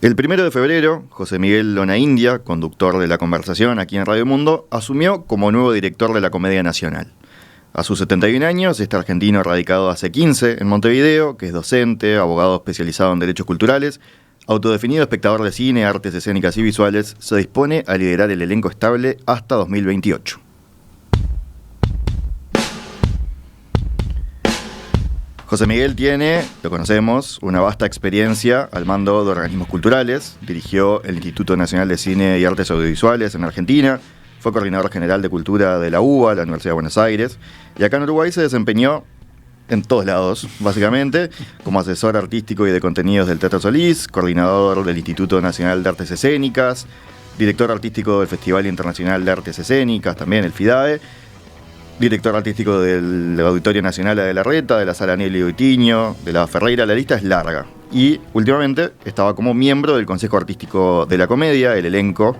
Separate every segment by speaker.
Speaker 1: El 1 de febrero, José Miguel Lona India, conductor de La Conversación aquí en Radio Mundo, asumió como nuevo director de la Comedia Nacional. A sus 71 años, este argentino radicado hace 15 en Montevideo, que es docente, abogado especializado en derechos culturales, autodefinido espectador de cine, artes escénicas y visuales, se dispone a liderar el elenco estable hasta 2028. José Miguel tiene, lo conocemos, una vasta experiencia al mando de organismos culturales. Dirigió el Instituto Nacional de Cine y Artes Audiovisuales en Argentina, fue coordinador general de Cultura de la UBA, la Universidad de Buenos Aires, y acá en Uruguay se desempeñó en todos lados, básicamente, como asesor artístico y de contenidos del Teatro Solís, coordinador del Instituto Nacional de Artes Escénicas, director artístico del Festival Internacional de Artes Escénicas, también el FIDAE, director artístico del Auditorio Nacional de la Reta, de la Sala Nelly Oitiño, de la Ferreira. La lista es larga. Y últimamente estaba como miembro del Consejo Artístico de la Comedia, el elenco.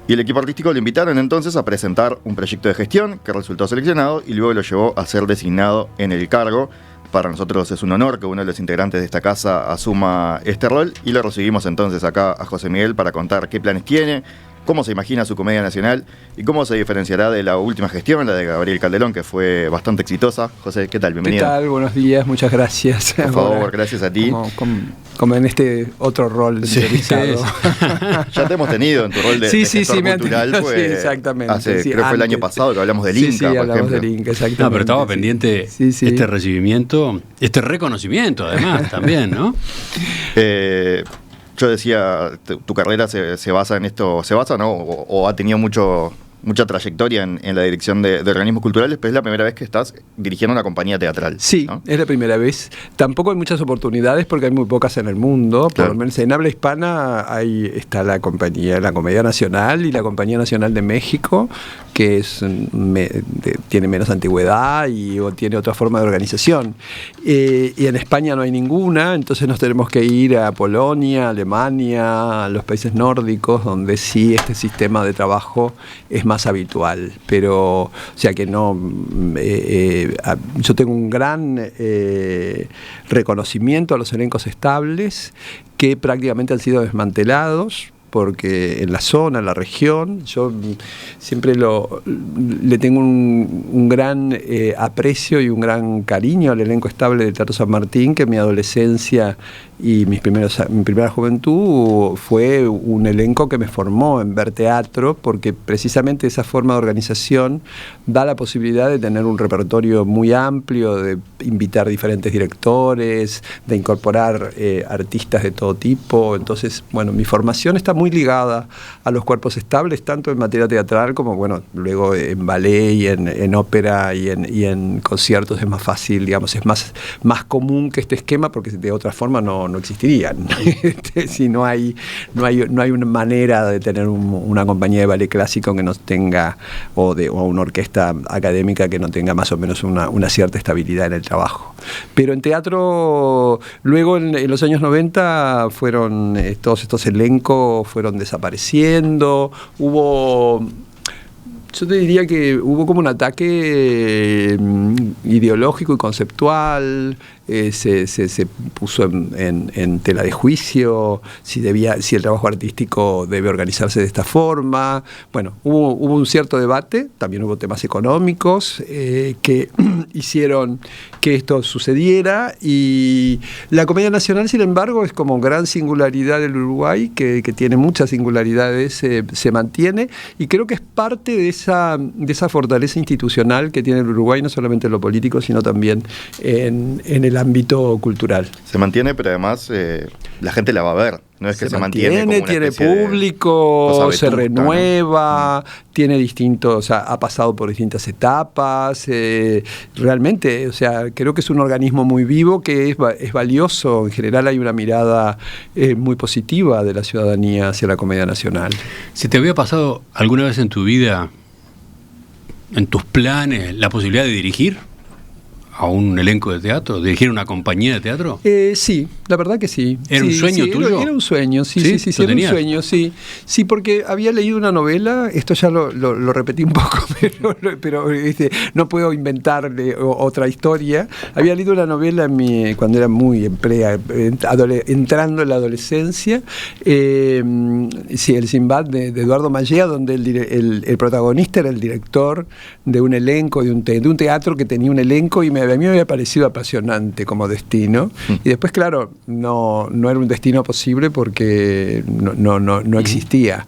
Speaker 1: Y el equipo artístico le invitaron entonces a presentar un proyecto de gestión que resultó seleccionado y luego lo llevó a ser designado en el cargo. Para nosotros es un honor que uno de los integrantes de esta casa asuma este rol y lo recibimos entonces acá a José Miguel para contar qué planes tiene, cómo se imagina su comedia nacional y cómo se diferenciará de la última gestión, la de Gabriel Calderón, que fue bastante exitosa. José, ¿qué tal? Bienvenido.
Speaker 2: ¿Qué tal? Buenos días, muchas gracias.
Speaker 1: Por favor, gracias a ti.
Speaker 2: Como en este otro rol de entrevistado.
Speaker 1: Ya te hemos tenido en tu rol de gestor cultural.
Speaker 2: Sí, exactamente.
Speaker 1: Creo que fue el año pasado que hablamos del Inca, por
Speaker 2: hablamos
Speaker 1: ejemplo.
Speaker 2: del Inca, exactamente.
Speaker 3: No, pero estaba pendiente este recibimiento, este reconocimiento además también, ¿no?
Speaker 1: Yo decía, tu carrera se basa en esto, ¿se basa, no? O ha tenido mucha trayectoria en la dirección de organismos culturales, pero es la primera vez que estás dirigiendo una compañía teatral.
Speaker 2: Sí, ¿no? Es la primera vez. Tampoco hay muchas oportunidades porque hay muy pocas en el mundo. Claro. Por lo menos en habla hispana está la Comedia Nacional y la Compañía Nacional de México, que tiene menos antigüedad o tiene otra forma de organización. Y en España no hay ninguna, entonces nos tenemos que ir a Polonia, Alemania, a los países nórdicos, donde sí este sistema de trabajo es más habitual, pero o sea que no, yo tengo un gran reconocimiento a los elencos estables que prácticamente han sido desmantelados, porque en la zona, en la región, yo siempre le tengo un gran aprecio y un gran cariño al elenco estable del Teatro San Martín, que en mi adolescencia y mi primera juventud fue un elenco que me formó en ver teatro, porque precisamente esa forma de organización da la posibilidad de tener un repertorio muy amplio, de invitar diferentes directores, de incorporar artistas de todo tipo. Entonces, bueno, mi formación está muy ligada a los cuerpos estables, tanto en materia teatral como, bueno, luego en ballet y en ópera y en conciertos es más fácil, digamos, es más común que este esquema, porque de otra forma no existirían. Si no hay una manera de tener una compañía de ballet clásico que no tenga, o una orquesta académica que no tenga más o menos una cierta estabilidad en el trabajo. Pero en teatro, luego en los años 90 todos estos elencos fueron desapareciendo. Yo te diría que hubo como un ataque ideológico y conceptual, se puso en tela de juicio si el trabajo artístico debe organizarse de esta forma. Bueno, hubo un cierto debate, también hubo temas económicos que hicieron que esto sucediera, y la Comedia Nacional, sin embargo, es como gran singularidad del Uruguay, que tiene muchas singularidades, se mantiene, y creo que es parte de esa fortaleza institucional que tiene el Uruguay, no solamente en lo político, sino también en el ámbito cultural.
Speaker 1: Se mantiene, pero además la gente la va a ver. No es que se mantiene como una
Speaker 2: tiene público, se renueva, ¿no? Tiene distintos, o sea, ha pasado por distintas etapas. Realmente, o sea, creo que es un organismo muy vivo, que es valioso. En general hay una mirada muy positiva de la ciudadanía hacia la Comedia Nacional.
Speaker 3: ¿Se te había pasado alguna vez en tu vida, en tus planes, la posibilidad de dirigir a un elenco de teatro? ¿Dirigir una compañía de teatro?
Speaker 2: Sí, la verdad que sí.
Speaker 3: ¿Era un sueño tuyo?
Speaker 2: Era un sueño, sí, era un sueño, sí. Sí, porque había leído una novela, esto ya lo repetí un poco, pero no puedo inventarle otra historia. Había leído una novela cuando era muy entrando en la adolescencia, El Sinbad de Eduardo Mallea, donde el protagonista era el director de un elenco, de un teatro que tenía un elenco, y a mí me había parecido apasionante como destino. Y después, claro, no era un destino posible porque no existía.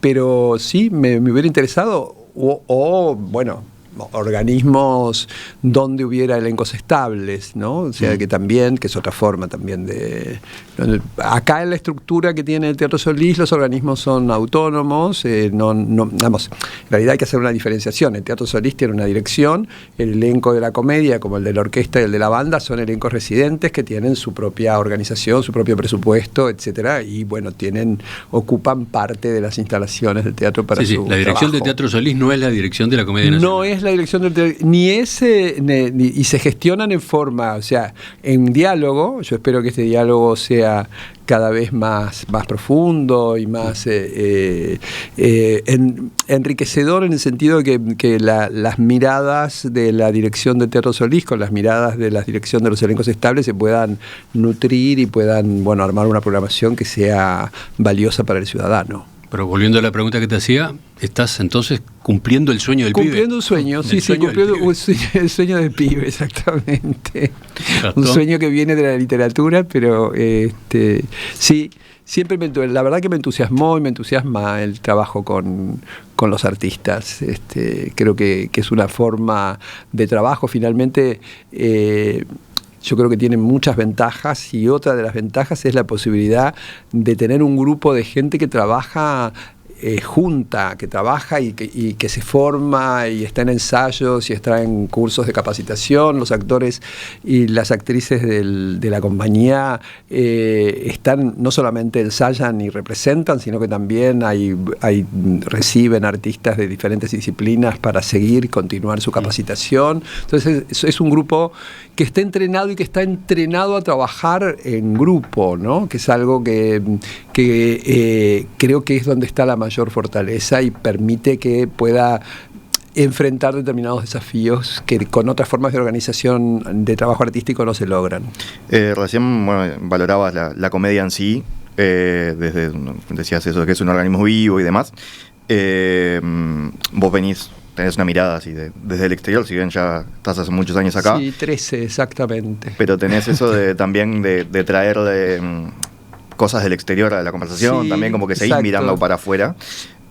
Speaker 2: Pero sí, me hubiera interesado, bueno, organismos donde hubiera elencos estables, ¿no? O sea, que es otra forma también de... Acá en la estructura que tiene el Teatro Solís, los organismos son autónomos, vamos, en realidad hay que hacer una diferenciación. El Teatro Solís tiene una dirección, el elenco de la comedia, como el de la orquesta y el de la banda, son elencos residentes que tienen su propia organización, su propio presupuesto, etcétera, y bueno, ocupan parte de las instalaciones del teatro para su
Speaker 3: la dirección
Speaker 2: trabajo.
Speaker 3: del Teatro Solís no es la dirección de la Comedia Nacional.
Speaker 2: No es la dirección del teatro, y se gestionan en forma, o sea, en diálogo. Yo espero que este diálogo sea cada vez más profundo y más enriquecedor, en el sentido de que las miradas de la dirección del Teatro Solís con las miradas de la dirección de los elencos estables se puedan nutrir y puedan, bueno, armar una programación que sea valiosa para el ciudadano.
Speaker 3: Pero volviendo a la pregunta que te hacía, ¿estás entonces cumpliendo el sueño del pibe?
Speaker 2: Cumpliendo un sueño, cumpliendo el sueño del pibe, exactamente. Un sueño que viene de la literatura, pero sí, siempre la verdad que me entusiasmó y me entusiasma el trabajo con los artistas. Creo que es una forma de trabajo, finalmente. Yo creo que tiene muchas ventajas, y otra de las ventajas es la posibilidad de tener un grupo de gente que trabaja junta, que trabaja y que se forma y está en ensayos y está en cursos de capacitación. Los actores y las actrices de la compañía no solamente ensayan y representan, sino que también reciben artistas de diferentes disciplinas para seguir y continuar su capacitación. Entonces es un grupo que está entrenado y que está entrenado a trabajar en grupo, ¿no? Que es algo que creo que es donde está la mayor fortaleza y permite que pueda enfrentar determinados desafíos que con otras formas de organización de trabajo artístico no se logran.
Speaker 1: Recién valorabas la comedia en sí, decías eso, que es un organismo vivo y demás. Vos tenés una mirada así desde el exterior, si bien ya estás hace muchos años acá.
Speaker 2: Sí, 13 exactamente.
Speaker 1: Pero tenés eso también de traer cosas del exterior a la conversación, sí, también como que seguís mirando para afuera.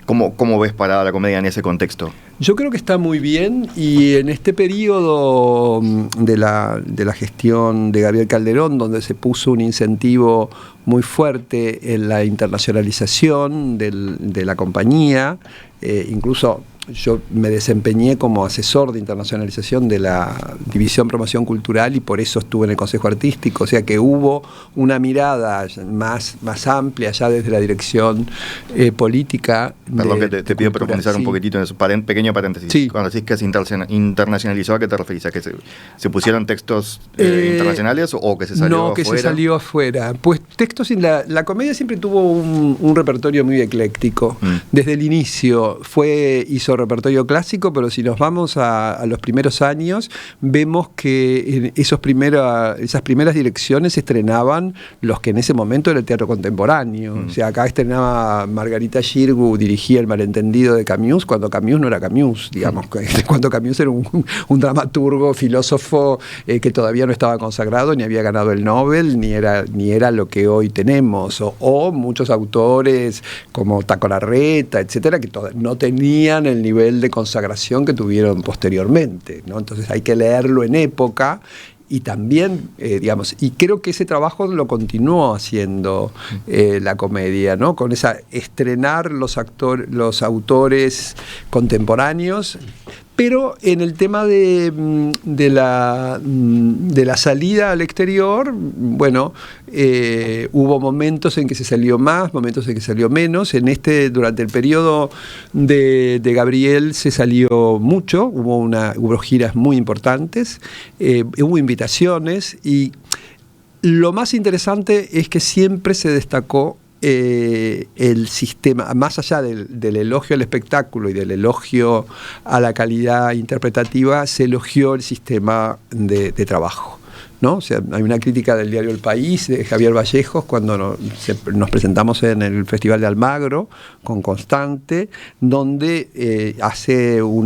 Speaker 1: ¿Cómo ves parada la comedia en ese contexto?
Speaker 2: Yo creo que está muy bien, y en este periodo de la gestión de Gabriel Calderón, donde se puso un incentivo muy fuerte en la internacionalización de la compañía, incluso yo me desempeñé como asesor de internacionalización de la División Promoción Cultural, y por eso estuve en el Consejo Artístico. O sea que hubo una mirada más amplia ya desde la dirección política.
Speaker 1: Perdón que te pido profundizar un poquitito en eso. Pequeño paréntesis.
Speaker 2: Sí.
Speaker 1: Cuando decís que se internacionalizó, ¿a qué te referís? ¿A que se pusieron textos internacionales o que se salió afuera?
Speaker 2: No, que se salió afuera. Pues textos, la comedia siempre tuvo un repertorio muy ecléctico. Desde el inicio hizo repertorio clásico, pero si nos vamos a los primeros años, vemos que esas primeras direcciones estrenaban los que en ese momento era el teatro contemporáneo. O sea, acá estrenaba Margarita Xirgu, dirigía El malentendido de Camus, cuando Camus no era Camus, digamos, cuando Camus era un dramaturgo, filósofo que todavía no estaba consagrado, ni había ganado el Nobel, ni era lo que hoy tenemos, o muchos autores como Taco Larreta, etcétera, que no tenían el nivel de consagración que tuvieron posteriormente, ¿no? Entonces hay que leerlo en época. Y también, y creo que ese trabajo lo continuó haciendo la comedia, ¿no? Con estrenar los autores contemporáneos, Pero en el tema de la salida al exterior, bueno, hubo momentos en que se salió más, momentos en que salió menos. Durante el periodo de Gabriel se salió mucho, hubo giras muy importantes, hubo invitaciones, y lo más interesante es que siempre se destacó el sistema, más allá del elogio al espectáculo y del elogio a la calidad interpretativa, se elogió el sistema de trabajo, ¿no? O sea, hay una crítica del diario El País de Javier Vallejos cuando nos presentamos en el Festival de Almagro con Constante, donde hace un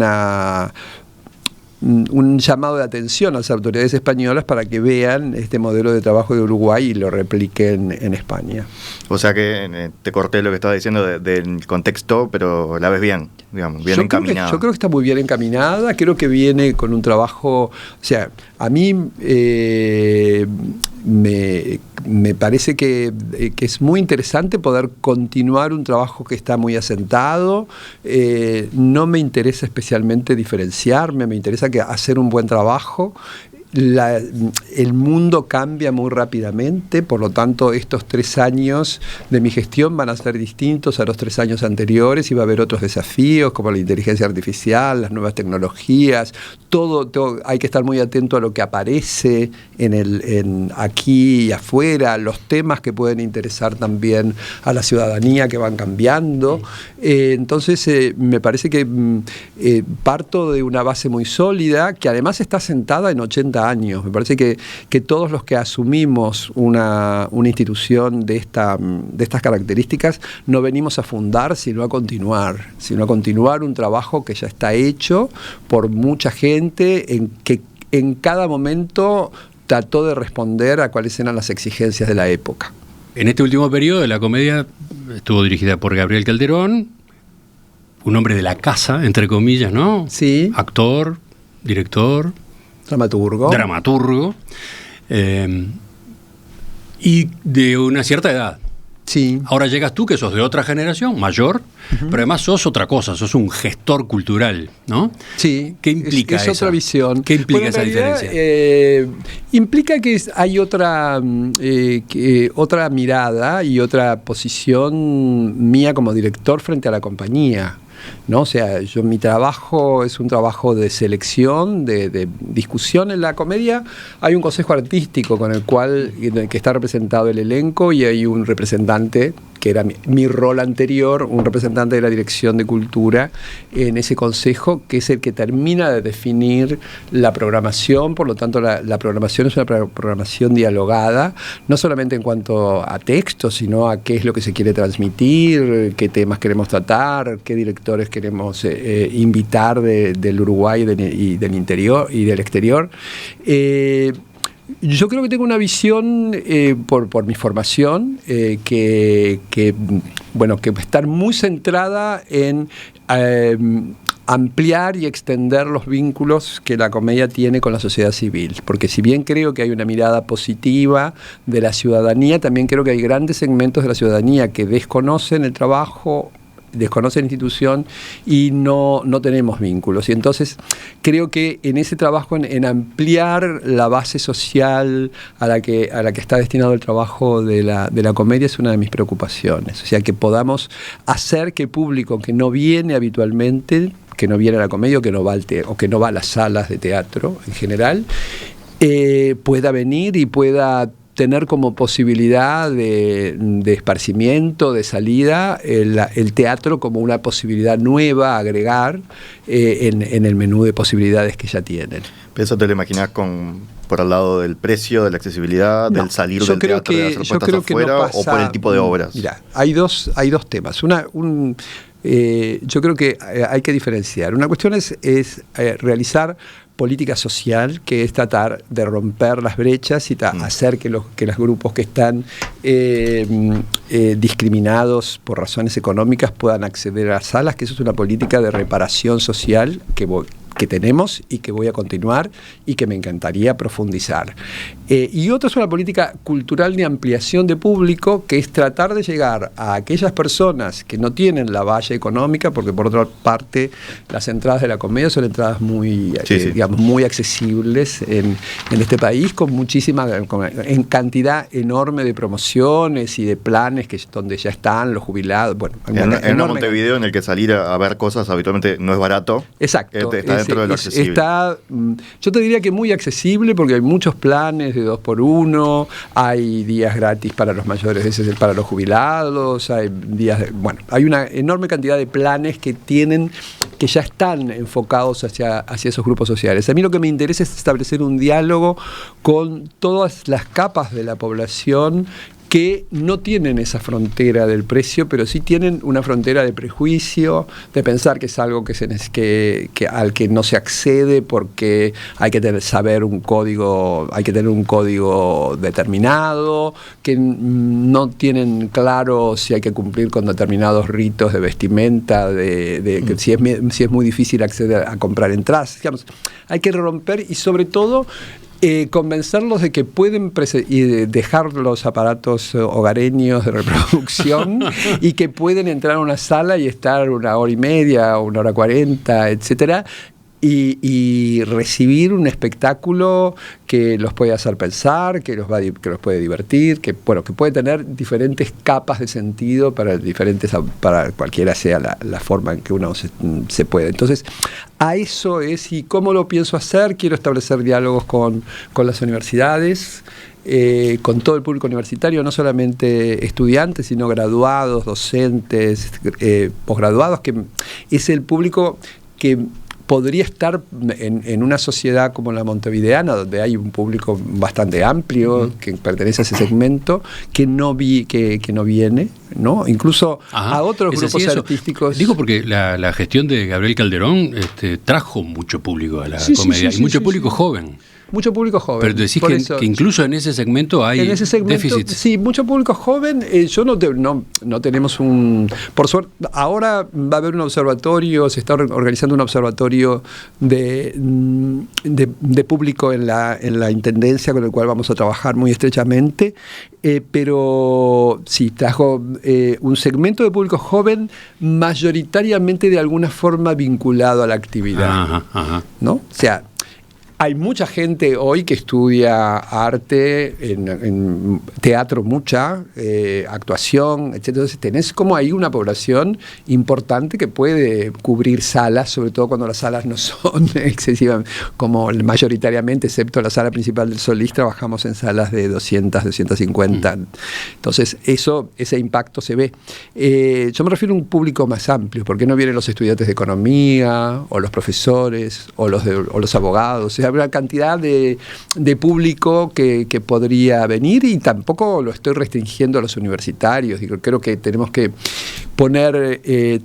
Speaker 2: llamado de atención a las autoridades españolas para que vean este modelo de trabajo de Uruguay y lo repliquen en España.
Speaker 1: O sea que te corté lo que estabas diciendo del contexto, pero la ves bien, digamos, bien encaminada.
Speaker 2: Yo creo que está muy bien encaminada, creo que viene con un trabajo, o sea, a mí me parece que es muy interesante poder continuar un trabajo que está muy asentado. No me interesa especialmente diferenciarme, me interesa hacer un buen trabajo. El mundo cambia muy rápidamente, por lo tanto estos 3 años de mi gestión van a ser distintos a los 3 años anteriores, y va a haber otros desafíos como la inteligencia artificial, las nuevas tecnologías, todo hay que estar muy atento a lo que aparece aquí y afuera, los temas que pueden interesar también a la ciudadanía que van cambiando. Entonces me parece que parto de una base muy sólida, que además está sentada en 80 años. Me parece que todos los que asumimos una institución de estas características no venimos a fundar, sino a continuar un trabajo que ya está hecho por mucha gente, que en cada momento trató de responder a cuáles eran las exigencias de la época.
Speaker 3: En este último periodo, la comedia estuvo dirigida por Gabriel Calderón, un hombre de la casa, entre comillas, ¿no?
Speaker 2: Sí.
Speaker 3: Actor, director, dramaturgo, y de una cierta edad.
Speaker 2: Sí.
Speaker 3: Ahora llegas tú, que sos de otra generación, mayor, pero además sos otra cosa, sos un gestor cultural, ¿no?
Speaker 2: Sí.
Speaker 3: ¿Qué implica
Speaker 2: es otra visión.
Speaker 3: ¿Qué implica esa diferencia?
Speaker 2: Implica que hay otra mirada y otra posición mía como director frente a la compañía, ¿no? O sea, mi trabajo es un trabajo de selección, de discusión. En la comedia hay un consejo artístico que está representado el elenco, y hay un representante, que era mi rol anterior, un representante de la Dirección de Cultura en ese consejo, que es el que termina de definir la programación. Por lo tanto, la programación es una programación dialogada, no solamente en cuanto a texto, sino a qué es lo que se quiere transmitir, qué temas queremos tratar, qué directores queremos invitar del Uruguay y del interior y del exterior. Yo creo que tengo una visión, por mi formación, que estar muy centrada en ampliar y extender los vínculos que la comedia tiene con la sociedad civil. Porque si bien creo que hay una mirada positiva de la ciudadanía, también creo que hay grandes segmentos de la ciudadanía que desconocen el trabajo, desconoce la institución y no tenemos vínculos. Y entonces creo que en ese trabajo, en ampliar la base social a la que está destinado el trabajo de la comedia, es una de mis preocupaciones. O sea, que podamos hacer que el público que no viene habitualmente, que no viene a la comedia, o que no va a las salas de teatro en general, pueda venir y pueda tener como posibilidad de esparcimiento, de salida, el teatro como una posibilidad nueva a agregar en el menú de posibilidades que ya tienen.
Speaker 1: ¿Eso te lo imaginás por al lado del precio, de la accesibilidad, del salir del teatro, de hacer puestas afuera, o por el tipo de obras?
Speaker 2: Mira, hay dos temas. Yo creo que hay que diferenciar. Una cuestión es realizar política social, que es tratar de romper las brechas y hacer que los grupos que están discriminados por razones económicas puedan acceder a las salas, que eso es una política de reparación social que tenemos y que voy a continuar y que me encantaría profundizar. Y otra es una política cultural de ampliación de público, que es tratar de llegar a aquellas personas que no tienen la valla económica, porque por otra parte las entradas de la comedia son entradas muy, digamos, muy accesibles en este país, con muchísima, en cantidad enorme de promociones y de planes donde ya están los jubilados. Bueno,
Speaker 1: en un Montevideo en el que salir a ver cosas habitualmente no es barato.
Speaker 2: Exacto.
Speaker 1: Está dentro de lo accesible.
Speaker 2: Yo te diría que muy accesible, porque hay muchos planes de 2x1, hay días gratis para los mayores, ese es para los jubilados, hay días hay una enorme cantidad de planes que ya están enfocados hacia esos grupos sociales. A mí lo que me interesa es establecer un diálogo con todas las capas de la población que no tienen esa frontera del precio, pero sí tienen una frontera de prejuicio, de pensar que es algo que al que no se accede porque hay que tener un código determinado, que no tienen claro si hay que cumplir con determinados ritos de vestimenta, que si es muy difícil acceder a comprar entradas. Digamos, hay que romper y sobre todo convencerlos de que pueden dejar los aparatos hogareños de reproducción y que pueden entrar a una sala y estar 1 hora y media, 1 hora 40, etcétera, y recibir un espectáculo que los puede hacer pensar, que los puede divertir, que puede tener diferentes capas de sentido para cualquiera sea la forma en que uno se puede. Entonces, a eso es. ¿Y cómo lo pienso hacer? Quiero establecer diálogos con las universidades, con todo el público universitario, no solamente estudiantes, sino graduados, docentes, posgraduados, que es el público que podría estar en una sociedad como la montevideana, donde hay un público bastante amplio que pertenece a ese segmento, que no viene, ¿no? Incluso a otros grupos artísticos.
Speaker 3: Digo porque la gestión de Gabriel Calderón trajo mucho público a la comedia, y mucho público joven.
Speaker 2: Mucho público joven.
Speaker 3: Pero decís que incluso en ese segmento hay déficits.
Speaker 2: Sí, mucho público joven. No tenemos por suerte, ahora va a haber un observatorio, se está organizando un observatorio de público en la Intendencia, con el cual vamos a trabajar muy estrechamente. Pero sí, trajo un segmento de público joven mayoritariamente de alguna forma vinculado a la actividad. ¿No? O sea, hay mucha gente hoy que estudia arte, en teatro mucha, actuación, etc. Entonces tenés como ahí una población importante que puede cubrir salas, sobre todo cuando las salas no son excesivamente, como mayoritariamente, excepto la sala principal del Solís, trabajamos en salas de 200, 250. Entonces ese impacto se ve. Yo me refiero a un público más amplio, porque no vienen los estudiantes de economía, o los profesores, o los abogados. Hay una cantidad de público que podría venir, y tampoco lo estoy restringiendo a los universitarios. Creo que tenemos que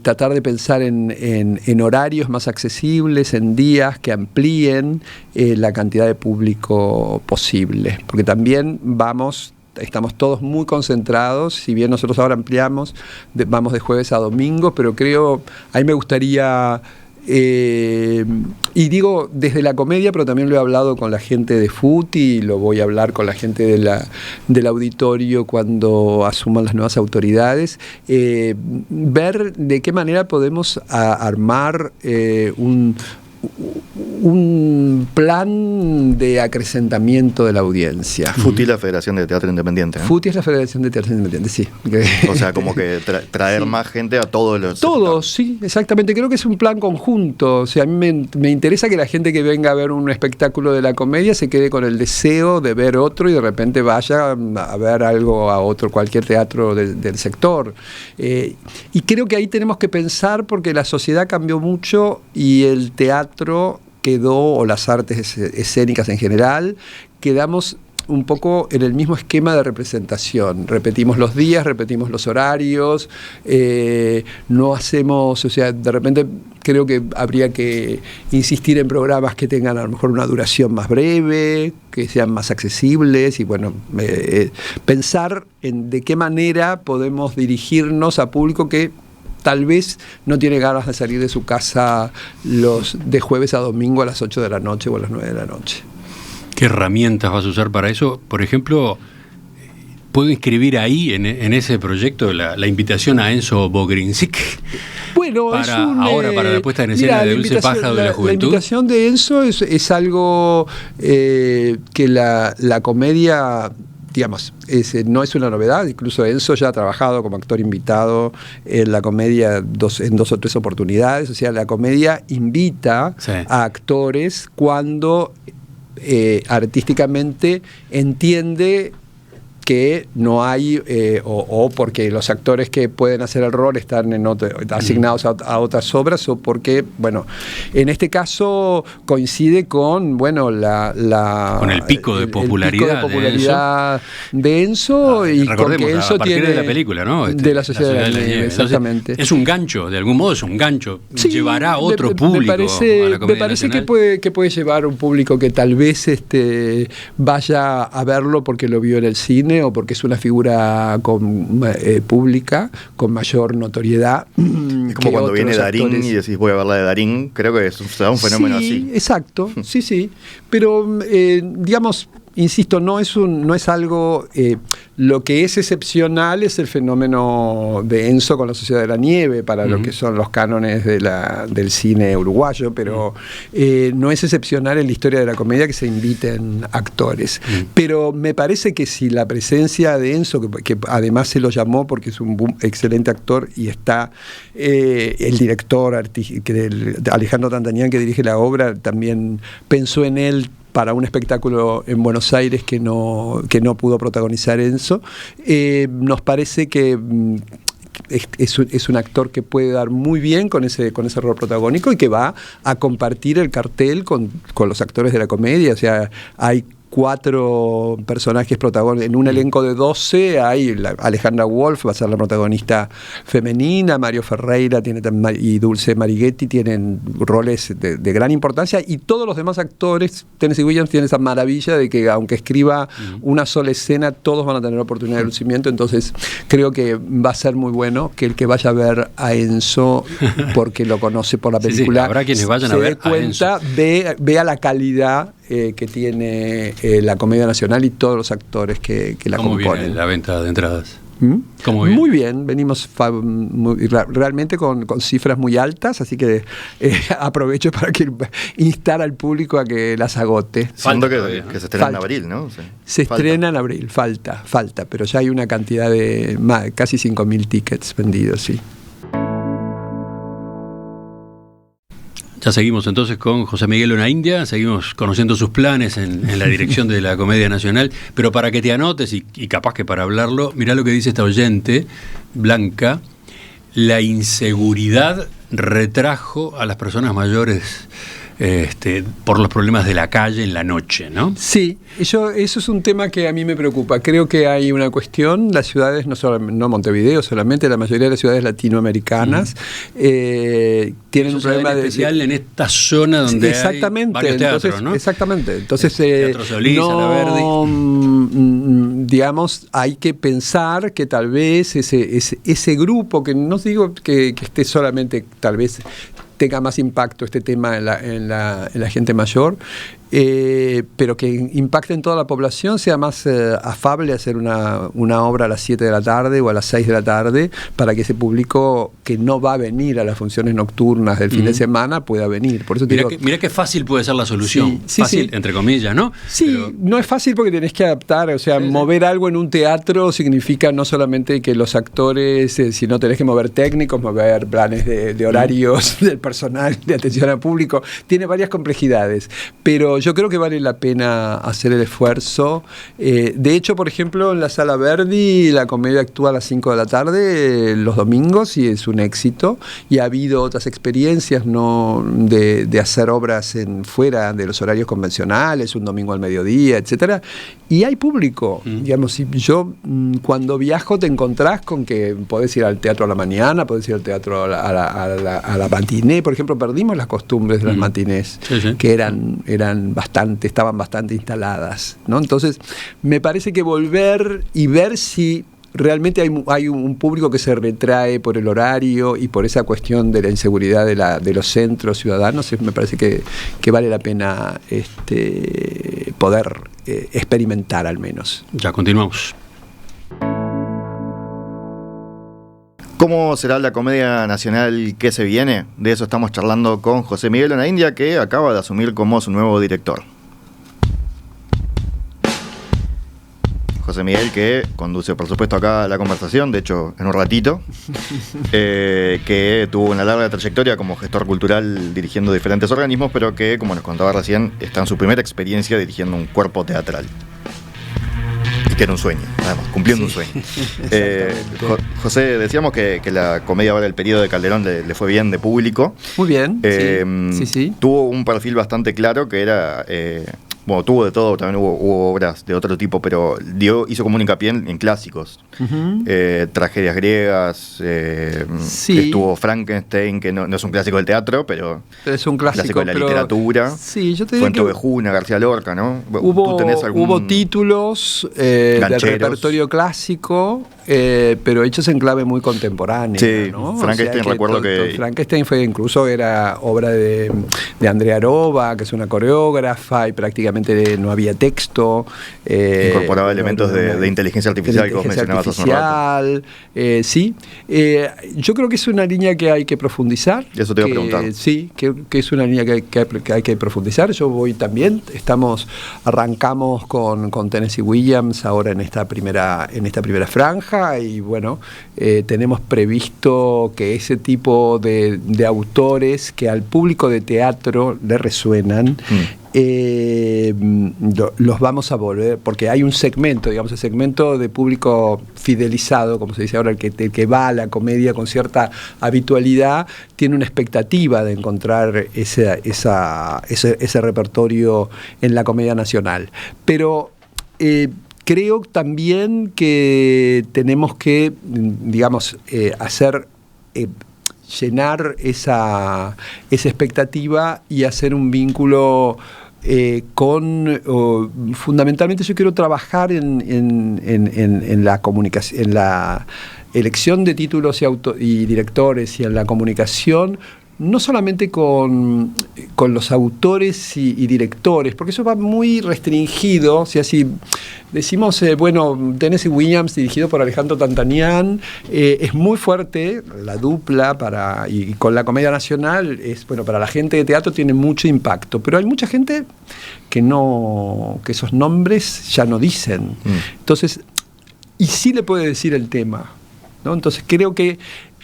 Speaker 2: tratar de pensar en horarios más accesibles, en días que amplíen la cantidad de público posible, porque también estamos todos muy concentrados, si bien nosotros ahora ampliamos, vamos de jueves a domingo, pero ahí me gustaría... y digo desde la comedia, pero también lo he hablado con la gente de FUTI, y lo voy a hablar con la gente del auditorio cuando asuman las nuevas autoridades, ver de qué manera podemos armar un plan de acrecentamiento de la audiencia.
Speaker 1: FUTI, la Federación de Teatro Independiente, ¿no?
Speaker 2: FUTI es la Federación de Teatro Independiente, sí.
Speaker 1: O sea, como que traer más gente a todos los...
Speaker 2: Todos, sí, exactamente. Creo que es un plan conjunto. O sea, a mí me interesa que la gente que venga a ver un espectáculo de la comedia se quede con el deseo de ver otro y de repente vaya a ver algo a otro, cualquier teatro del sector. Y creo que ahí tenemos que pensar, porque la sociedad cambió mucho y el teatro quedó, o las artes escénicas en general, quedamos un poco en el mismo esquema de representación. Repetimos los días, repetimos los horarios, no hacemos, o sea, de repente creo que habría que insistir en programas que tengan a lo mejor una duración más breve, que sean más accesibles, y pensar en de qué manera podemos dirigirnos a público que tal vez no tiene ganas de salir de su casa de jueves a domingo a las 8 de la noche o a las 9 de la noche.
Speaker 3: ¿Qué herramientas vas a usar para eso? Por ejemplo, ¿puedo inscribir ahí, en ese proyecto, la invitación a Enzo Bogrinzik?
Speaker 2: Bueno,
Speaker 3: para la puesta en escena de Dulce Pájaro de la Juventud.
Speaker 2: La invitación de Enzo es algo que la comedia, digamos, no es una novedad. Incluso Enzo ya ha trabajado como actor invitado en la comedia en 2 o 3 oportunidades. O sea, la comedia invita a actores cuando artísticamente entiende que no hay, o porque los actores que pueden hacer el rol están asignados a otras obras, o porque, bueno, en este caso coincide con, bueno, con
Speaker 3: el pico de popularidad,
Speaker 2: de Enzo y con que Enzo
Speaker 3: a partir
Speaker 2: tiene
Speaker 3: de la película, ¿no?
Speaker 2: De la Sociedad de la Nieve, exactamente.
Speaker 3: Entonces, es un gancho, de algún modo es un gancho,
Speaker 2: sí,
Speaker 3: llevará otro público a la Comedia
Speaker 2: me parece
Speaker 3: Nacional.
Speaker 2: que puede llevar un público que tal vez vaya a verlo porque lo vio en el cine o porque es una figura pública con mayor notoriedad.
Speaker 1: Es como cuando viene Darín actores. Y decís voy a ver la de Darín, creo que se da un fenómeno así.
Speaker 2: Exacto, sí. Pero digamos, insisto, no es algo. Lo que es excepcional es el fenómeno de Enzo con la Sociedad de la Nieve, para lo que son los cánones del cine uruguayo, pero no es excepcional en la historia de la comedia que se inviten actores. Pero me parece que si la presencia de Enzo, que además se lo llamó porque es un excelente actor, y está el director Alejandro Tantanian, que dirige la obra, también pensó en él para un espectáculo en Buenos Aires que no pudo protagonizar Enzo, nos parece que es un actor que puede dar muy bien con ese rol protagónico y que va a compartir el cartel con los actores de la comedia. O sea, hay 4 personajes protagonistas. En un elenco de 12 hay Alejandra Wolf, va a ser la protagonista femenina, Mario Ferreira y Dulce Marighetti tienen roles de gran importancia, y todos los demás actores. Tennessee Williams tiene esa maravilla de que aunque escriba una sola escena, todos van a tener oportunidad de lucimiento. Entonces creo que va a ser muy bueno que el que vaya a ver a Enzo porque lo conoce por la película,
Speaker 3: habrá quienes vayan
Speaker 2: se
Speaker 3: a ver
Speaker 2: dé cuenta,
Speaker 3: a Enzo.
Speaker 2: vea la calidad que tiene la Comedia Nacional y todos los actores que la componen.
Speaker 3: ¿Cómo viene la venta de entradas?
Speaker 2: Muy bien, venimos realmente con cifras muy altas, así que aprovecho para instar al público a que las agote.
Speaker 1: Falta que se estrena en abril, ¿no? Sí.
Speaker 2: Se estrena en abril, falta, pero ya hay una cantidad de casi 5.000 tickets vendidos, sí.
Speaker 3: Ya seguimos entonces con José Miguel Onaindia, seguimos conociendo sus planes en la dirección de la Comedia Nacional, pero para que te anotes y capaz que para hablarlo, mirá lo que dice esta oyente, Blanca: la inseguridad retrajo a las personas mayores por los problemas de la calle en la noche, ¿no?
Speaker 2: Sí, eso es un tema que a mí me preocupa. Creo que hay una cuestión, las ciudades, no Montevideo solamente, la mayoría de las ciudades latinoamericanas tienen un problema
Speaker 3: especial en esta zona donde hay varios teatros, ¿no?
Speaker 2: Exactamente. Entonces,
Speaker 3: Teatro Solís, Alaberdi.
Speaker 2: Digamos, hay que pensar que tal vez ese grupo, que no digo que esté solamente, tal vez tenga más impacto este tema en la gente mayor, pero que impacte en toda la población, sea más afable hacer una obra a las 7 de la tarde o a las 6 de la tarde, para que ese público que no va a venir a las funciones nocturnas del fin de semana pueda venir. Por eso
Speaker 3: mira qué fácil puede ser la solución. Fácil, entre comillas, ¿no?
Speaker 2: Sí, pero no es fácil porque tenés que adaptar, o sea, mover algo en un teatro significa no solamente que los actores, sino tenés que mover técnicos, mover planes de horarios del personal, de atención al público. Tiene varias complejidades, pero yo creo que vale la pena hacer el esfuerzo. De hecho, por ejemplo, en la Sala Verdi la comedia actúa a las 5 de la tarde los domingos y es un éxito. Y ha habido otras experiencias, ¿no?, de hacer obras fuera de los horarios convencionales, un domingo al mediodía, etcétera. Y hay público. Digamos, si yo cuando viajo te encontrás con que podés ir al teatro a la mañana, podés ir al teatro a la matiné. Por ejemplo, perdimos las costumbres de las matinés, que estaban bastante instaladas, ¿no? Entonces, me parece que volver y ver si realmente hay un público que se retrae por el horario y por esa cuestión de la inseguridad de los centros ciudadanos. Me parece que vale la pena poder experimentar al menos.
Speaker 3: Ya continuamos.
Speaker 1: ¿Cómo será la Comedia Nacional que se viene? De eso estamos charlando con José Miguel Onaindia, que acaba de asumir como su nuevo director. José Miguel, que conduce por supuesto acá la conversación, de hecho en un ratito, que tuvo una larga trayectoria como gestor cultural dirigiendo diferentes organismos, pero que, como nos contaba recién, está en su primera experiencia dirigiendo un cuerpo teatral. Y que era un sueño, además, cumpliendo un sueño. José, decíamos que la comedia ahora, el periodo de Calderón, le fue bien de público.
Speaker 2: Muy bien, sí.
Speaker 1: Tuvo un perfil bastante claro que era... bueno, tuvo de todo, también hubo obras de otro tipo, pero hizo como un hincapié en clásicos. Uh-huh. Tragedias griegas, estuvo Frankenstein, que no es un clásico del teatro, pero
Speaker 2: es un clásico
Speaker 1: de la literatura.
Speaker 2: Sí, yo te digo
Speaker 1: Fuente Ovejuna, García Lorca, ¿no?
Speaker 2: Hubo títulos del repertorio clásico, pero hechos en clave muy contemporánea.
Speaker 1: Sí,
Speaker 2: ¿no?
Speaker 1: Frankenstein, recuerdo que...
Speaker 2: Frankenstein era obra de Andrea Aroba, que es una coreógrafa, y prácticamente no había texto.
Speaker 1: Incorporaba elementos de inteligencia artificial que vos mencionabas hace un rato.
Speaker 2: Sí. Yo creo que es una línea que hay que profundizar.
Speaker 1: Eso te iba a preguntar.
Speaker 2: Sí, que es una línea que hay que profundizar. Yo voy también. Arrancamos con Tennessee Williams ahora en esta primera franja, y bueno, tenemos previsto que ese tipo de autores que al público de teatro le resuenan, los vamos a volver, porque hay un segmento, digamos, el segmento de público fidelizado, como se dice ahora, el que va a la comedia con cierta habitualidad, tiene una expectativa de encontrar ese repertorio en la Comedia Nacional. Pero creo también que tenemos que, digamos, llenar esa expectativa y hacer un vínculo fundamentalmente yo quiero trabajar en la comunicación, en la elección de títulos y directores, y en la comunicación, no solamente con los autores y directores, porque eso va muy restringido. O sea, si decimos, Tennessee Williams, dirigido por Alejandro Tantanian, es muy fuerte la dupla y con la Comedia Nacional, para la gente de teatro tiene mucho impacto, pero hay mucha gente que esos nombres ya no dicen. Entonces, y sí le puede decir el tema, ¿no? Entonces creo que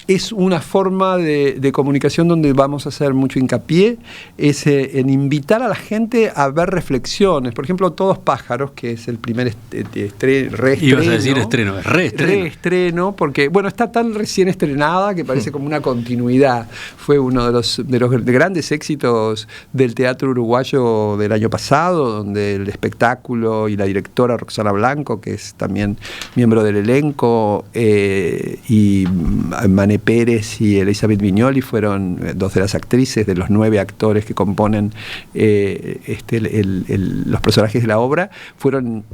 Speaker 2: es una forma de comunicación donde vamos a hacer mucho hincapié, en invitar a la gente a ver reflexiones. Por ejemplo, Todos pájaros, que es el primer reestreno.
Speaker 3: Ibas a decir estreno, es
Speaker 2: reestreno, porque está tan recién estrenada que parece como una continuidad. Fue uno de los grandes éxitos del teatro uruguayo del año pasado, donde el espectáculo y la directora Roxana Blanco, que es también miembro del elenco, y Mané Pérez y Elizabeth Viñoli fueron dos de las actrices de los 9 actores que componen los personajes de la obra, fueron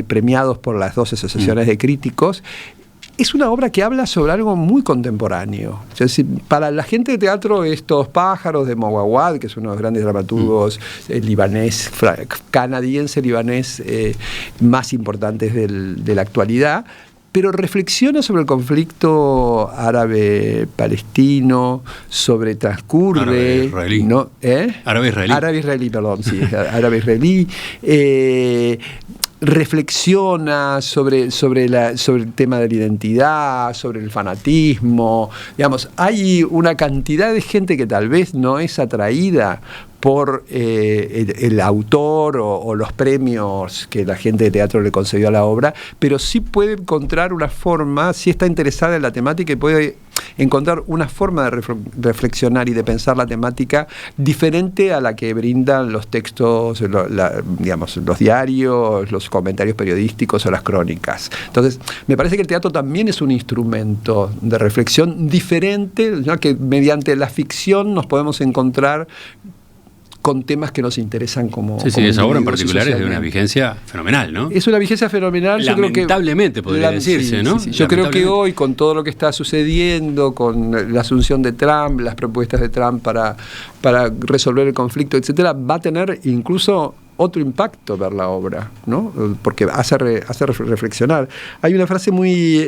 Speaker 2: premiados por las 2 asociaciones de críticos. Es una obra que habla sobre algo muy contemporáneo. O sea, para la gente de teatro, Todos pájaros de Mowawad, que es uno de los grandes dramaturgos canadiense-libanés más importantes de la actualidad, pero reflexiona sobre el conflicto árabe-palestino, sobre transcurre...
Speaker 3: Árabe-israelí.
Speaker 2: ¿No?
Speaker 3: Árabe-israelí.
Speaker 2: Árabe-israelí, perdón, sí. Árabe-israelí. Reflexiona sobre el tema de la identidad, sobre el fanatismo. Digamos, hay una cantidad de gente que tal vez no es atraída por el autor o los premios que la gente de teatro le concedió a la obra, pero sí puede encontrar una forma, si está interesada en la temática, y puede encontrar una forma de reflexionar y de pensar la temática diferente a la que brindan los textos, los diarios, los comentarios periodísticos o las crónicas. Entonces, me parece que el teatro también es un instrumento de reflexión diferente, ¿no? Que mediante la ficción nos podemos encontrar con temas que nos interesan como...
Speaker 3: Sí,
Speaker 2: como
Speaker 3: esa obra en
Speaker 2: individuos y
Speaker 3: particular es de una
Speaker 2: socialmente.
Speaker 3: vigencia fenomenal, ¿no?
Speaker 2: Es una vigencia fenomenal.
Speaker 3: Lamentablemente, podría decirse, ¿no?
Speaker 2: Yo creo que hoy, con todo lo que está sucediendo, con la asunción de Trump, las propuestas de Trump para resolver el conflicto, etcétera, va a tener incluso otro impacto ver la obra, ¿no? Porque hace reflexionar. Hay una frase muy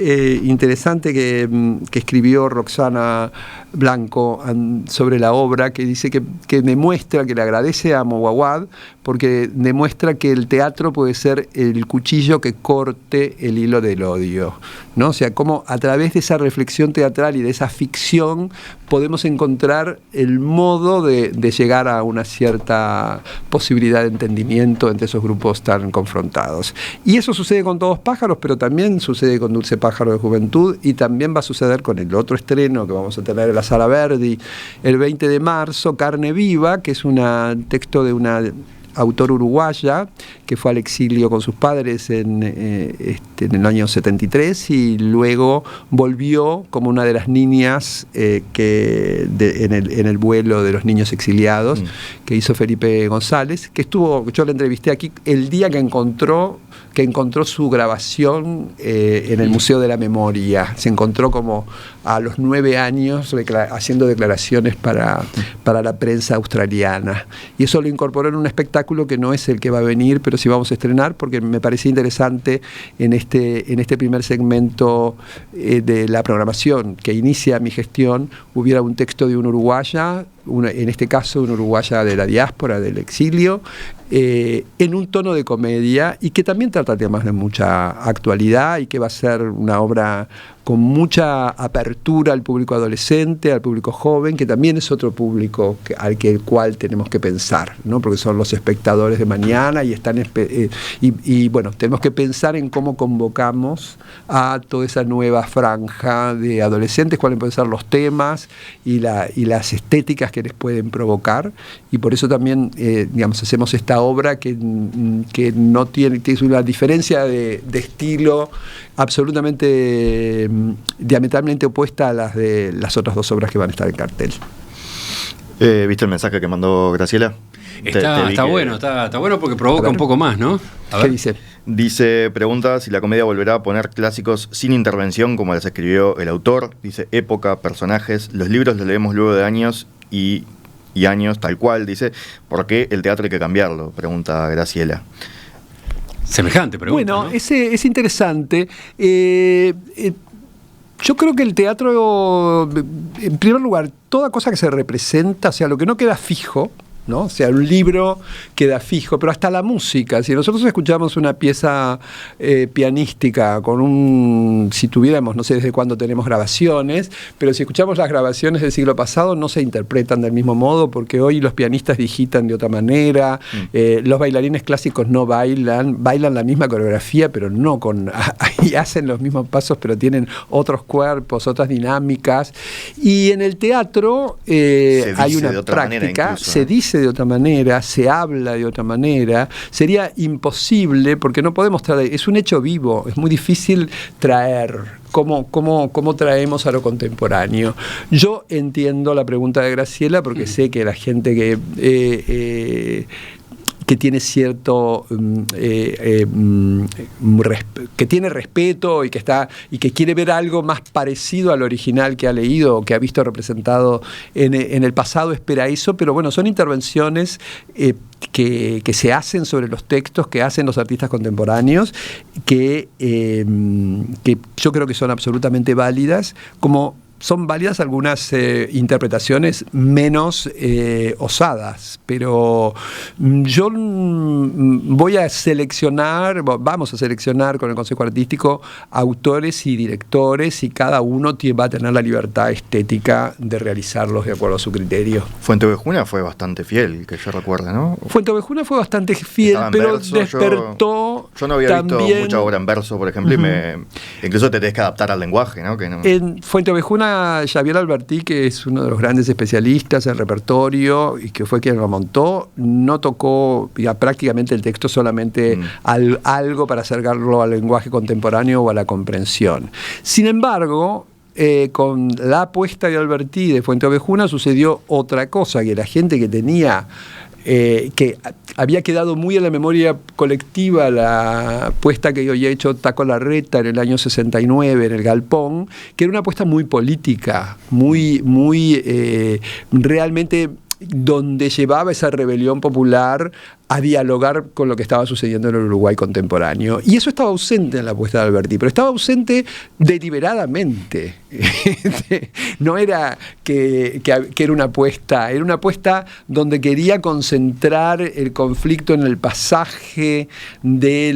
Speaker 2: interesante que escribió Roxana Blanco sobre la obra, que dice que demuestra, que le agradece a Mowawad, porque demuestra que el teatro puede ser el cuchillo que corte el hilo del odio, ¿no? O sea, cómo a través de esa reflexión teatral y de esa ficción podemos encontrar el modo de llegar a una cierta posibilidad de entendimiento entre esos grupos tan confrontados. Y eso sucede con Todos Pájaros, pero también sucede con Dulce Pájaro de Juventud, y también va a suceder con el otro estreno que vamos a tener en la Sala Verdi el 20 de marzo, Carne Viva, que es un texto de una autor uruguaya que fue al exilio con sus padres en el año 73 y luego volvió como una de las niñas en el vuelo de los niños exiliados que hizo Felipe González, que yo le entrevisté aquí el día que encontró su grabación en el Museo de la Memoria. Se encontró como a los 9 años haciendo declaraciones para la prensa australiana. Y eso lo incorporó en un espectáculo que no es el que va a venir, pero sí vamos a estrenar, porque me parecía interesante en este primer segmento de la programación que inicia mi gestión, hubiera un texto de una uruguaya, en este caso una uruguaya de la diáspora, del exilio, en un tono de comedia y que también trata temas de mucha actualidad y que va a ser una obra con mucha apertura al público adolescente, al público joven, que también es otro público al cual tenemos que pensar, ¿no? Porque son los espectadores de mañana y bueno, tenemos que pensar en cómo convocamos a toda esa nueva franja de adolescentes, cuáles pueden ser los temas y las estéticas que les pueden provocar, y por eso también hacemos esta obra que no tiene una diferencia de estilo absolutamente diametralmente opuesta a las de las otras dos obras que van a estar en cartel.
Speaker 1: ¿Viste el mensaje que mandó Graciela?
Speaker 3: Está bueno porque provoca un poco más, ¿no?
Speaker 2: ¿Qué dice?
Speaker 1: Dice, pregunta si la comedia volverá a poner clásicos sin intervención como las escribió el autor. Dice, época, personajes, los libros los leemos luego de años y años, tal cual. Dice, ¿por qué el teatro hay que cambiarlo? Pregunta Graciela.
Speaker 3: Semejante pregunta.
Speaker 2: Bueno,
Speaker 3: ¿no?
Speaker 2: es interesante. Yo creo que el teatro, en primer lugar, toda cosa que se representa, o sea, lo que no queda fijo, ¿no? O sea, un libro queda fijo, pero hasta la música. Si nosotros escuchamos una pieza pianística si tuviéramos, no sé desde cuándo tenemos grabaciones, pero si escuchamos las grabaciones del siglo pasado no se interpretan del mismo modo, porque hoy los pianistas digitan de otra manera, los bailarines clásicos no bailan la misma coreografía, pero no y hacen los mismos pasos, pero tienen otros cuerpos, otras dinámicas. Y en el teatro hay una práctica, se dice de otra manera, se habla de otra manera, sería imposible, porque no podemos traer, es un hecho vivo, es muy difícil traer. ¿Cómo traemos a lo contemporáneo? Yo entiendo la pregunta de Graciela, porque sé que la gente que tiene cierto que tiene respeto y que quiere ver algo más parecido al original que ha leído o que ha visto representado en el pasado, espera eso, pero bueno, son intervenciones que se hacen sobre los textos que hacen los artistas contemporáneos, que yo creo que son absolutamente válidas, como son válidas algunas interpretaciones menos osadas, pero yo vamos a seleccionar con el Consejo Artístico autores y directores, y cada uno va a tener la libertad estética de realizarlos de acuerdo a su criterio.
Speaker 1: Fuenteovejuna fue bastante fiel, que yo recuerdo, ¿no?
Speaker 2: Fuenteovejuna fue bastante fiel, pero verso, despertó.
Speaker 1: Yo no había
Speaker 2: también
Speaker 1: visto mucha obra en verso, por ejemplo, y incluso te tenés que adaptar al lenguaje, ¿no?
Speaker 2: En Fuenteovejuna, Javier Albertí, que es uno de los grandes especialistas en repertorio y que fue quien lo montó, no tocó ya prácticamente el texto, solamente algo para acercarlo al lenguaje contemporáneo o a la comprensión. Sin embargo, con la apuesta de Albertí de Fuenteovejuna sucedió otra cosa, que la gente que tenía que había quedado muy en la memoria colectiva la apuesta que yo había hecho Taco Larreta en el año 69 en el Galpón, que era una apuesta muy política, muy realmente donde llevaba esa rebelión popular a dialogar con lo que estaba sucediendo en el Uruguay contemporáneo. Y eso estaba ausente en la apuesta de Alberti, pero estaba ausente deliberadamente. No era que era una apuesta donde quería concentrar el conflicto en el pasaje de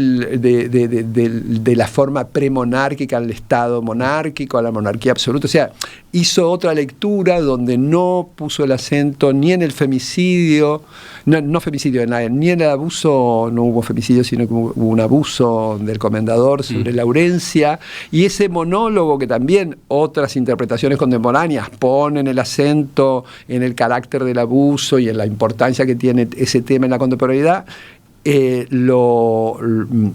Speaker 2: la forma premonárquica al Estado monárquico, a la monarquía absoluta. O sea, hizo otra lectura donde no puso el acento ni en el femicidio, no femicidio, ni en el abuso, no hubo femicidio, sino que hubo un abuso del comendador sobre Laurencia, y ese monólogo que también otras interpretaciones contemporáneas ponen el acento en el carácter del abuso y en la importancia que tiene ese tema en la contemporaneidad,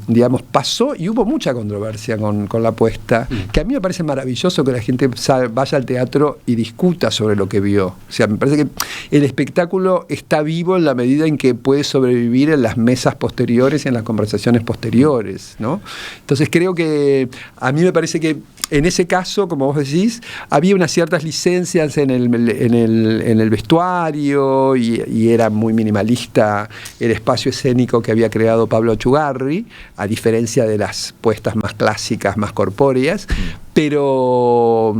Speaker 2: digamos, pasó, y hubo mucha controversia con la apuesta, que a mí me parece maravilloso que la gente vaya al teatro y discuta sobre lo que vio. O sea, me parece que el espectáculo está vivo en la medida en que puede sobrevivir en las mesas posteriores y en las conversaciones posteriores, ¿no? Entonces creo que a mí me parece que en ese caso, como vos decís, había unas ciertas licencias en el vestuario y era muy minimalista el espacio escénico que había creado Pablo Chugarri, a diferencia de las puestas más clásicas, más corpóreas, pero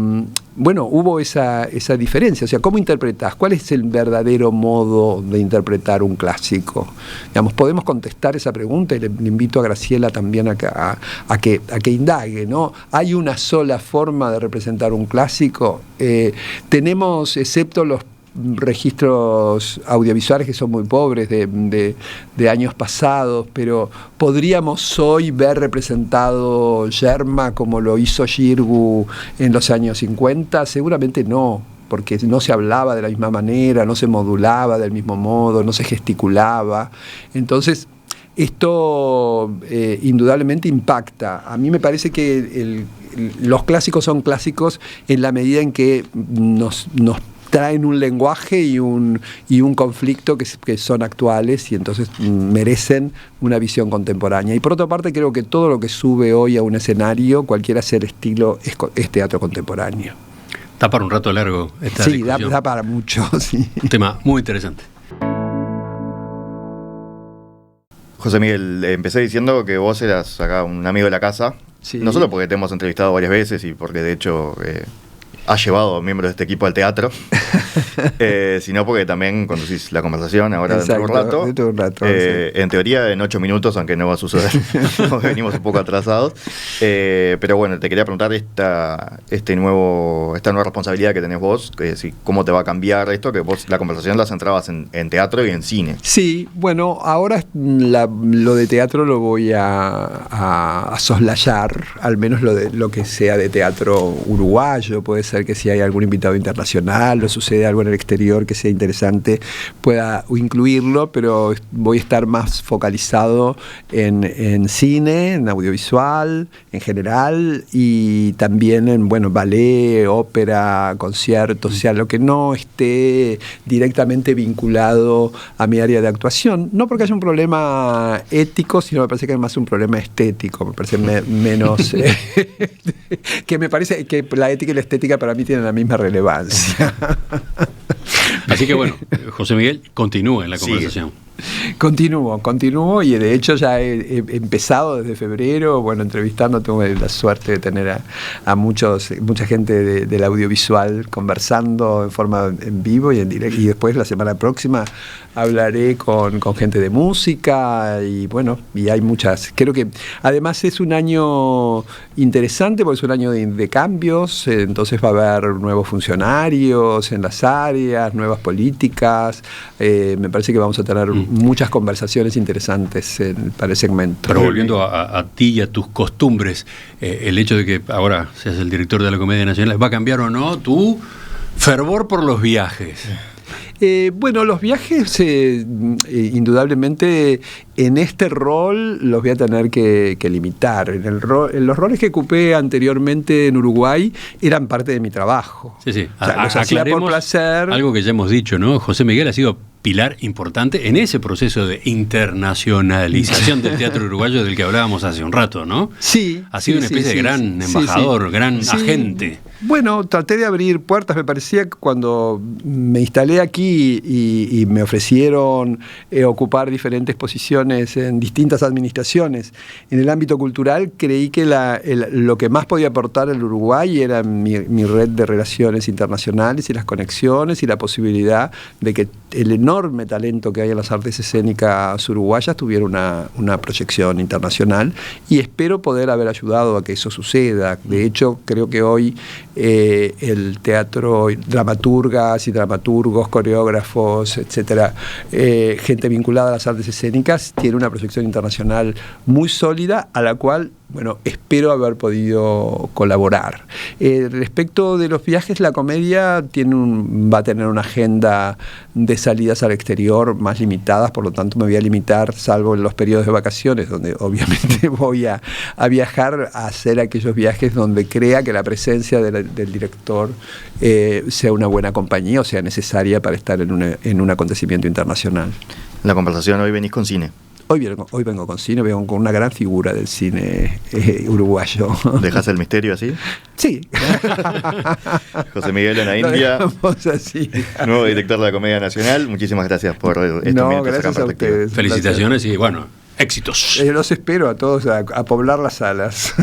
Speaker 2: bueno, hubo esa diferencia. O sea, ¿cómo interpretás? ¿Cuál es el verdadero modo de interpretar un clásico? Digamos, podemos contestar esa pregunta, y le invito a Graciela también a que indague, ¿no? ¿Hay una sola forma de representar un clásico? Tenemos, excepto los registros audiovisuales que son muy pobres de años pasados, pero ¿podríamos hoy ver representado Yerma como lo hizo Xirgu en los años 50? Seguramente no, porque no se hablaba de la misma manera, no se modulaba del mismo modo, no se gesticulaba. Entonces, esto indudablemente impacta. A mí me parece que los clásicos son clásicos en la medida en que nos traen un lenguaje y un conflicto que son actuales y entonces merecen una visión contemporánea. Y por otra parte, creo que todo lo que sube hoy a un escenario, cualquiera sea el estilo, es teatro contemporáneo.
Speaker 3: Da para un rato largo esta discusión.
Speaker 2: Sí, da para mucho, sí.
Speaker 3: Un tema muy interesante.
Speaker 1: José Miguel, empecé diciendo que vos eras acá un amigo de la casa.
Speaker 2: Sí.
Speaker 1: No solo porque te hemos entrevistado varias veces y porque de hecho has llevado a miembros de este equipo al teatro, sino porque también conducís la conversación ahora. Exacto, dentro de un rato. Sí. En teoría en 8 minutos, aunque no va a suceder. Venimos un poco atrasados. Pero bueno, te quería preguntar esta nueva responsabilidad que tenés vos, cómo te va a cambiar esto, que vos la conversación la centrabas en teatro y en cine.
Speaker 2: Sí, bueno, ahora lo de teatro lo voy a soslayar, al menos lo que sea de teatro uruguayo. Puede ser que si hay algún invitado internacional o sucede algo en el exterior que sea interesante, pueda incluirlo, pero voy a estar más focalizado en cine, en audiovisual, en general, y también en, ballet, ópera, conciertos, o sea, lo que no esté directamente vinculado a mi área de actuación. No porque haya un problema ético, sino me parece que es más un problema estético. Me parece menos... que me parece que la ética y la estética para mí tienen la misma relevancia.
Speaker 3: Así que bueno, José Miguel, continúa en la conversación.
Speaker 2: Continúo y de hecho ya he empezado desde febrero, entrevistando, tuve la suerte de tener a mucha gente del audiovisual conversando en forma en vivo y en directo, y después la semana próxima hablaré con gente de música y hay muchas. Creo que además es un año interesante porque es un año de cambios, entonces va a haber nuevos funcionarios en las áreas, nuevas políticas, me parece que vamos a tener muchas conversaciones interesantes para el segmento.
Speaker 3: Pero volviendo a ti y a tus costumbres, el hecho de que ahora seas el director de la Comedia Nacional, ¿va a cambiar o no tu fervor por los viajes?
Speaker 2: Los viajes indudablemente en este rol los voy a tener que limitar. En los roles que ocupé anteriormente en Uruguay eran parte de mi trabajo.
Speaker 3: Sí.
Speaker 2: O sea, los hacía por placer.
Speaker 3: Algo que ya hemos dicho, ¿no? José Miguel ha sido pilar importante en ese proceso de internacionalización del teatro uruguayo del que hablábamos hace un rato, ¿no?
Speaker 2: Sí.
Speaker 3: Ha sido una especie de gran embajador, gran agente.
Speaker 2: Bueno, traté de abrir puertas. Me parecía que cuando me instalé aquí y me ofrecieron ocupar diferentes posiciones en distintas administraciones en el ámbito cultural, creí que lo que más podía aportar el Uruguay era mi red de relaciones internacionales y las conexiones y la posibilidad de que el enorme talento que hay en las artes escénicas uruguayas tuviera una proyección internacional, y espero poder haber ayudado a que eso suceda. De hecho, creo que hoy el teatro, dramaturgas y dramaturgos, coreógrafos, etcétera, gente vinculada a las artes escénicas, tiene una proyección internacional muy sólida, a la cual, bueno, espero haber podido colaborar. Respecto de los viajes, la comedia va a tener una agenda de salidas al exterior más limitadas, por lo tanto me voy a limitar, salvo en los periodos de vacaciones, donde obviamente voy a viajar, a hacer aquellos viajes donde crea que la presencia del director sea una buena compañía o sea necesaria para estar en un acontecimiento internacional.
Speaker 1: En la conversación hoy venís con cine.
Speaker 2: Hoy vengo con cine, vengo con una gran figura del cine uruguayo.
Speaker 1: ¿Dejás el misterio así?
Speaker 2: Sí.
Speaker 1: José Miguel Onaindia, nuevo director de la Comedia Nacional. Muchísimas gracias por estos minutos.
Speaker 2: Gracias a ustedes.
Speaker 3: Felicitaciones y bueno, éxitos.
Speaker 2: Los espero a todos a poblar las salas.